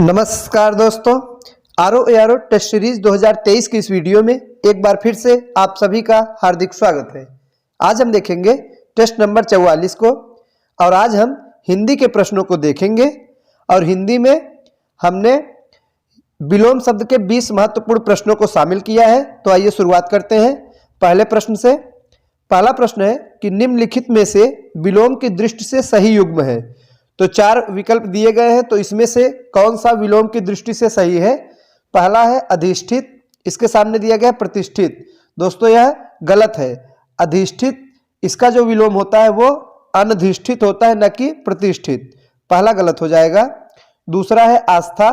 नमस्कार दोस्तों, RO test series 2023 की इस वीडियो में एक बार फिर से आप सभी का हार्दिक स्वागत है। आज हम देखेंगे टेस्ट नंबर 44 को और आज हम हिंदी के प्रश्नों को देखेंगे और हिंदी में हमने विलोम शब्द के 20 महत्वपूर्ण प्रश्नों को शामिल किया है। तो आइए शुरुआत करते हैं पहले प्रश्न से। पहला प्रश्न है कि निम्नलिखित में से विलोम की दृष्टि से सही युग्म है। तो चार विकल्प दिए गए हैं, तो इसमें से कौन सा विलोम की दृष्टि से सही है। पहला है अधिष्ठित, इसके सामने दिया गया है प्रतिष्ठित। दोस्तों यह गलत है। अधिष्ठित इसका जो विलोम होता है वो अनधिष्ठित होता है, न कि प्रतिष्ठित। पहला गलत हो जाएगा। दूसरा है आस्था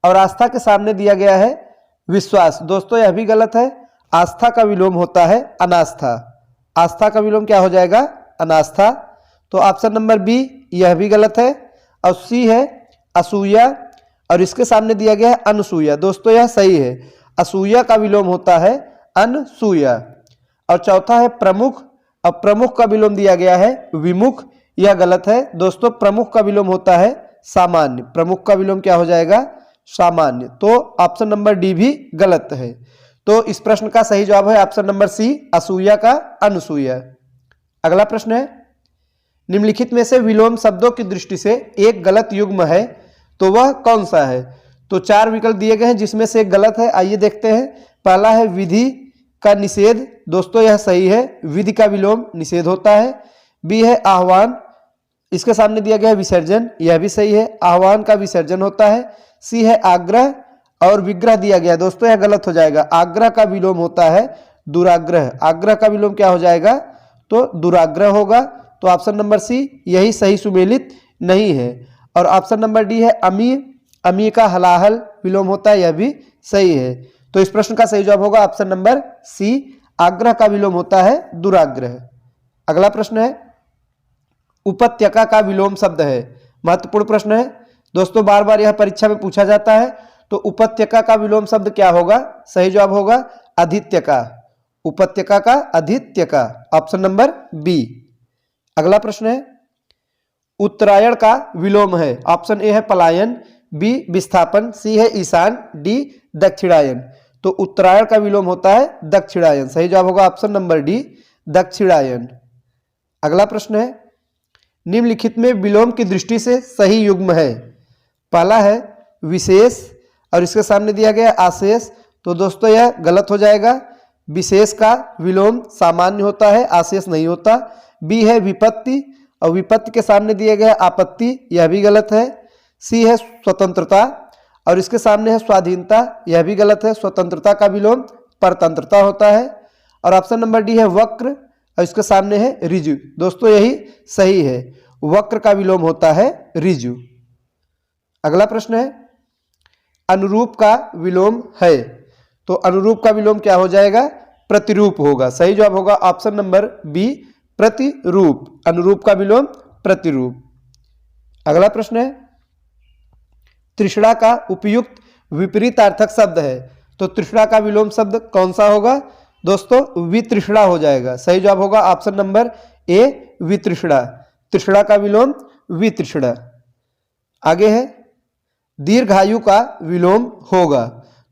और आस्था के सामने दिया गया है विश्वास। दोस्तों यह भी गलत है। आस्था का विलोम होता है अनास्था। आस्था का विलोम क्या हो जाएगा? अनास्था। तो ऑप्शन नंबर बी यह भी गलत है। और सी है असूया और इसके सामने दिया गया है अनसूया। दोस्तों यह सही है। असूया का विलोम होता है अनसूया। और चौथा है प्रमुख। अब प्रमुख का विलोम दिया गया है विमुख। यह गलत है। दोस्तों प्रमुख का विलोम होता है सामान्य। प्रमुख का विलोम क्या हो जाएगा? सामान्य। तो ऑप्शन नंबर डी भी गलत है। तो इस प्रश्न का सही जवाब है ऑप्शन नंबर सी, असूया का अनसूया। अगला प्रश्न है निम्नलिखित में से विलोम शब्दों की दृष्टि से एक गलत युग्म है, तो वह कौन सा है। तो चार विकल्प दिए गए हैं जिसमें से एक गलत है। आइए देखते हैं। पहला है विधि का निषेध। दोस्तों यह सही है। विधि का विलोम निषेध होता है। बी है आह्वान, इसके सामने दिया गया है विसर्जन। यह भी सही है। आह्वान का विसर्जन होता है। सी है आग्रह और विग्रह दिया गया। दोस्तों यह गलत हो जाएगा। आग्रह का विलोम होता है दुराग्रह। आग्रह का विलोम क्या हो जाएगा? तो दुराग्रह होगा। तो ऑप्शन नंबर सी यही सही सुमेलित नहीं है। और ऑप्शन नंबर डी है अमीय। अमीय का हलाहल विलोम होता है। यह भी सही है। तो इस प्रश्न का सही जवाब होगा ऑप्शन नंबर सी, आग्रह का विलोम होता है दुराग्रह। अगला प्रश्न है उपत्यका का विलोम शब्द है। महत्वपूर्ण प्रश्न है दोस्तों, बार बार यह परीक्षा में पूछा जाता है। तो उपत्यका का विलोम शब्द क्या होगा? सही जवाब होगा अधित्यका। उपत्यका का अधित्यका, ऑप्शन नंबर बी। अगला प्रश्न है उत्तरायण का विलोम है। ऑप्शन ए है पलायन, बी विस्थापन, सी है ईशान, डी दक्षिणायन। तो उत्तरायण का विलोम होता है दक्षिणायन। सही जवाब होगा ऑप्शन नंबर डी, दक्षिणायन। अगला प्रश्न है निम्नलिखित में विलोम की दृष्टि से सही युग्म है। पहला है विशेष और इसके सामने दिया गया आशेष। तो दोस्तों यह गलत हो जाएगा। विशेष का विलोम सामान्य होता है, आशेष नहीं होता। बी है विपत्ति और विपत्ति के सामने दिए गए आपत्ति। यह भी गलत है। सी है स्वतंत्रता और इसके सामने है स्वाधीनता। यह भी गलत है। स्वतंत्रता का विलोम परतंत्रता होता है। और ऑप्शन नंबर डी है वक्र और इसके सामने है ऋजु। दोस्तों यही सही है। वक्र का विलोम होता है ऋजु। अगला प्रश्न है अनुरूप का विलोम है। तो अनुरूप का विलोम क्या हो जाएगा? प्रतिरूप होगा। सही जवाब होगा ऑप्शन नंबर बी, प्रतिरूप। अनुरूप का विलोम प्रतिरूप। अगला प्रश्न है तृष्णा का उपयुक्त विपरीतार्थक शब्द है। तो तृष्णा का विलोम शब्द कौन सा होगा? दोस्तों वितृष्णा हो जाएगा। सही जवाब होगा ऑप्शन नंबर ए, वितृष्णा। तृष्णा का विलोम वितृष्णा। आगे है दीर्घायु का विलोम होगा।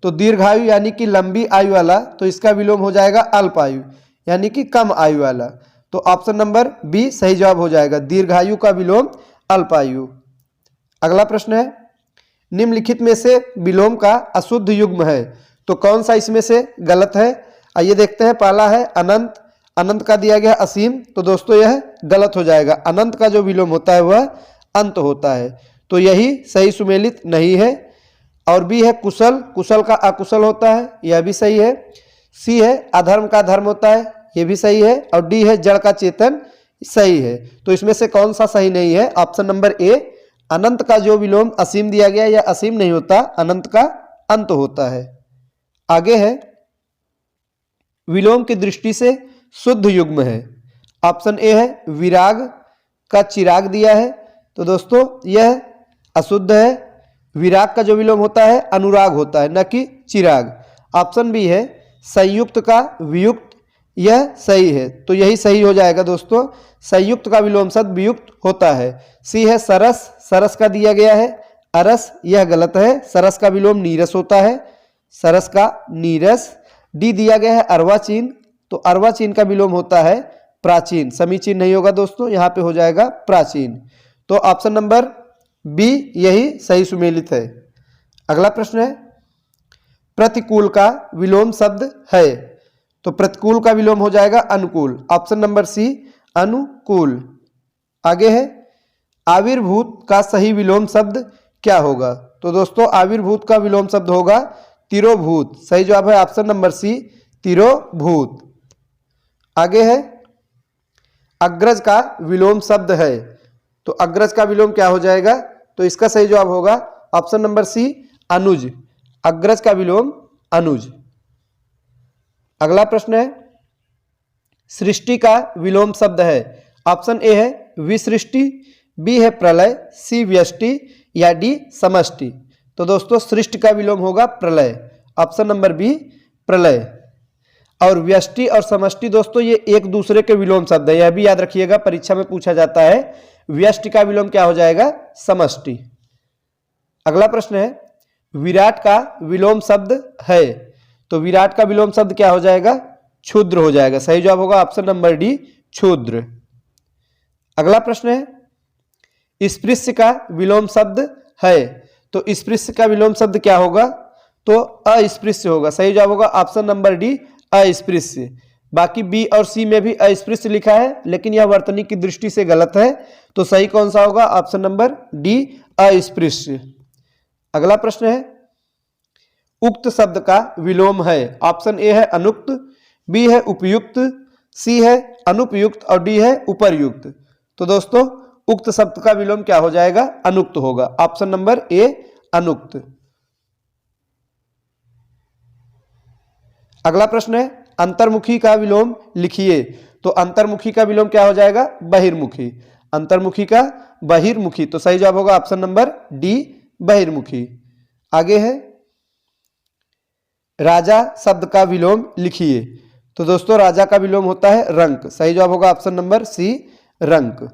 तो दीर्घायु यानी कि लंबी आयु वाला, तो इसका विलोम हो जाएगा अल्पायु यानी कि कम आयु वाला। तो ऑप्शन नंबर बी सही जवाब हो जाएगा। दीर्घायु का विलोम अल्पायु। अगला प्रश्न है निम्नलिखित में से विलोम का अशुद्ध युग्म है। तो कौन सा इसमें से गलत है? आइए देखते हैं। पहला है अनंत। अनंत का दिया गया असीम। तो दोस्तों यह गलत हो जाएगा। अनंत का जो विलोम होता है वह अंत होता है। तो यही सही सुमेलित नहीं है। और बी है कुशल। कुशल का अकुशल होता है। यह भी सही है। सी है अधर्म का धर्म होता है। यह भी सही है। और डी है जड़ का चेतन। सही है। तो इसमें से कौन सा सही नहीं है? ऑप्शन नंबर ए, अनंत का जो विलोम असीम दिया गया यह असीम नहीं होता, अनंत का अंत होता है। आगे है विलोम की दृष्टि से शुद्ध युग्म है। ऑप्शन ए है विराग का चिराग दिया है। तो दोस्तों यह अशुद्ध है। विराग का जो विलोम होता है अनुराग होता है, न कि चिराग। ऑप्शन बी है संयुक्त का वियुक्त। यह सही है। तो यही सही हो जाएगा दोस्तों। संयुक्त का विलोम शब्द वियुक्त होता है। सी है सरस। सरस का दिया गया है अरस, यह गलत है। सरस का विलोम नीरस होता है, सरस का नीरस। डी दिया गया है अर्वाचीन, तो अर्वाचीन का विलोम होता है प्राचीन। समीचीन नहीं होगा दोस्तों, यहाँ पे हो जाएगा प्राचीन। तो ऑप्शन नंबर बी यही सही सुमेलित है। अगला प्रश्न है, प्रतिकूल का विलोम शब्द है। तो प्रतिकूल का विलोम हो जाएगा अनुकूल। ऑप्शन नंबर सी अनुकूल। आगे है, आविर्भूत का सही विलोम शब्द क्या होगा। तो दोस्तों आविर्भूत का विलोम शब्द होगा तिरोभूत। सही जवाब है ऑप्शन नंबर सी तिरोभूत। आगे है, अग्रज का विलोम शब्द है। तो अग्रज का विलोम क्या हो जाएगा। तो इसका सही जवाब होगा ऑप्शन नंबर सी अनुज। अग्रज का विलोम अनुज। अगला प्रश्न है, सृष्टि का विलोम शब्द है। ऑप्शन ए है विसृष्टि, बी है प्रलय, सी व्यष्टि या डी समष्टि। तो दोस्तों सृष्टि का विलोम होगा प्रलय। ऑप्शन नंबर बी प्रलय। और व्यष्टि और समष्टि दोस्तों ये एक दूसरे के विलोम शब्द है, यह भी याद रखिएगा, परीक्षा में पूछा जाता है। व्यष्टि का विलोम क्या हो जाएगा समष्टि। अगला प्रश्न है, विराट का विलोम शब्द है। तो विराट का विलोम शब्द क्या हो जाएगा क्षुद्र हो जाएगा। सही जवाब होगा ऑप्शन नंबर डी क्षुद्र। अगला प्रश्न है, स्पृश्य का विलोम शब्द है। तो स्पृश्य का विलोम शब्द क्या होगा। तो अस्पृश्य होगा। सही जवाब होगा ऑप्शन नंबर डी अस्पृश्य। बाकी बी और सी में भी अस्पृश्य लिखा है, लेकिन यह वर्तनी की दृष्टि से गलत है। तो सही कौन सा होगा ऑप्शन नंबर डी अस्पृश्य। अगला प्रश्न है, उक्त शब्द का विलोम है। ऑप्शन ए है अनुक्त, बी है उपयुक्त, सी है अनुपयुक्त और डी है उपर्युक्त। तो दोस्तों उक्त शब्द का विलोम क्या हो जाएगा अनुक्त होगा। ऑप्शन नंबर ए अनुक्त। अगला प्रश्न है, अंतर्मुखी का विलोम लिखिए। तो अंतर्मुखी का विलोम क्या हो जाएगा बहिर्मुखी। अंतर्मुखी का बहिर्मुखी। तो सही जवाब होगा ऑप्शन नंबर डी बहिर्मुखी। आगे है, राजा शब्द का विलोम लिखिए। तो दोस्तों राजा का विलोम होता है रंक। सही जवाब होगा ऑप्शन नंबर सी रंक।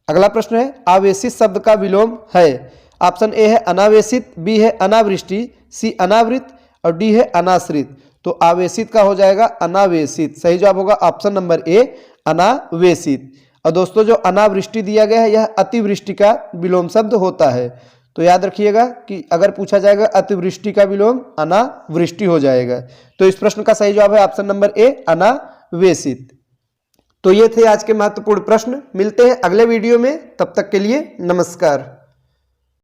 अगला प्रश्न है, आवेशित शब्द का विलोम है। ऑप्शन ए है अनावेशित, बी है अनावृष्टि, सी अनावृत और डी है अनाश्रित। तो आवेशित का हो जाएगा अनावेशित। सही जवाब होगा ऑप्शन नंबर ए अनावेशित। और दोस्तों जो अनावृष्टि दिया गया है यह अतिवृष्टि का विलोम शब्द होता है। तो याद रखिएगा कि अगर पूछा जाएगा अतिवृष्टि का विलोम अनावृष्टि हो जाएगा। तो इस प्रश्न का सही जवाब है ऑप्शन नंबर ए अनावेशित। तो ये थे आज के महत्वपूर्ण प्रश्न। मिलते हैं अगले वीडियो में, तब तक के लिए नमस्कार।